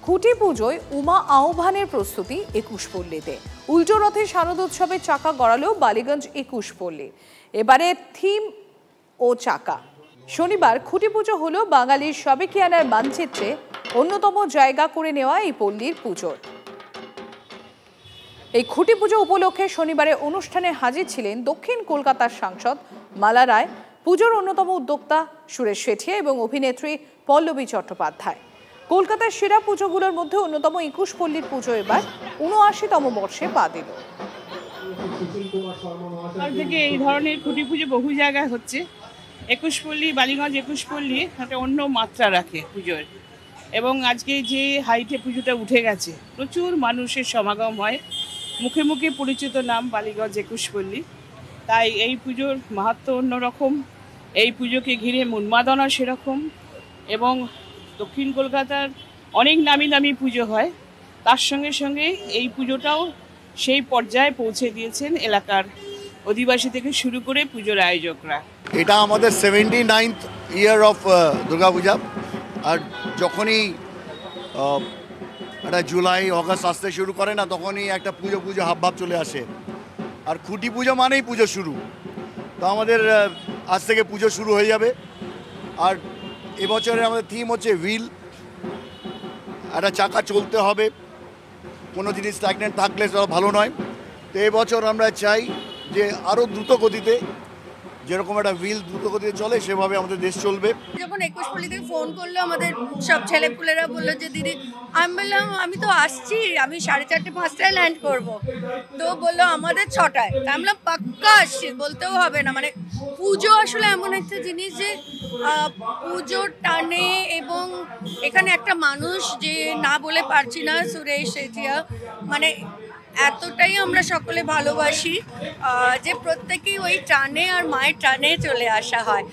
খুঁটি পুজোয় উমা আহ্বানের প্রস্তুতি 21 পল্লীতে। উল্টো রথে শারদোৎসবের চাকা গড়ালো বালিগঞ্জ 21 পল্লী। এবারে থিম ও চাকা। শনিবার খুঁটি পুজো হলো বাঙালির সবেকিয়ানার মানচিত্রে অন্যতম জায়গা করে নেওয়া এই পল্লীর পুজোর। এই খুঁটি পুজো উপলক্ষে শনিবারে অনুষ্ঠানে হাজির ছিলেন দক্ষিণ কলকাতার সাংসদ মালা রায়, পুজোর অন্যতম উদ্যোক্তা সুরেশ শেঠিয়া এবং অভিনেত্রী পল্লবী চট্টোপাধ্যায়। কলকাতার সেরা পুজোগুলোর মধ্যে অন্যতম 21 পল্লীর পুজো এবার ৭৯তম বর্ষে পা দিল। থেকে এই ধরনের খুঁটি পুজো বহু জায়গায় হচ্ছে। 21 পল্লী, বালিগঞ্জ 21 পল্লী একটা অন্য মাত্রা রাখে পুজোর, এবং আজকে যে হাইটে পুজোটা উঠে গেছে, প্রচুর মানুষের সমাগম হয়, মুখে মুখে পরিচিত নাম বালিগঞ্জ 21 পল্লী। তাই এই পুজোর মাহাত্ম্য অন্যরকম, এই পুজোকে ঘিরে উন্মাদনা সেরকম, এবং দক্ষিণ কলকাতার অনেক নামি দামি পুজো হয়, তার সঙ্গে সঙ্গে এই পুজোটাও সেই পর্যায়ে পৌঁছে দিয়েছেন এলাকার অধিবাসী থেকে শুরু করে পুজোর আয়োজকরা। এটা আমাদের 79th ইয়ার অফ দুর্গাপূজা। আর যখনই একটা জুলাই অগাস্ট আসতে শুরু করে না, তখনই একটা পুজো পুজো হাবভাব চলে আসে। আর খুঁটি পুজো মানেই পুজো শুরু। তো আমাদের আজ থেকে পুজো শুরু হয়ে যাবে। আর এবছরে আমাদের থিম হচ্ছে হুইল। একটা চাকা চলতে হবে, কোনো জিনিস স্ট্যাগনেন্ট থাকলে সেটা ভালো নয়। তো এবছর আমরা চাই যে আরও দ্রুত গতিতে, যেরকম একটা হুইল দ্রুত গতিতে চলে, সেভাবে আমাদের দেশ চলবে। যখন 21 পল্লী থেকে ফোন করলো আমাদের সব ছেলেপুলেরা, বললো যে দিদি, আমি বললাম আমি তো আসছি, আমি 4:30-5টায় ল্যান্ড করব। তো বললো আমাদের 6টায়। তা আমি বললাম পাক্কা আসছি, বলতেও হবে না। মানে পুজো আসলে এমন একটা জিনিস যে পুজোর টানে, এবং এখানে একটা মানুষ যে না বলে পারছি না, সুরেশ শেঠিয়া, মানে এতটাই আমরা সকলে ভালোবাসি যে প্রত্যেকেই ওই টানে আর মায়ের টানে চলে আসা হয়।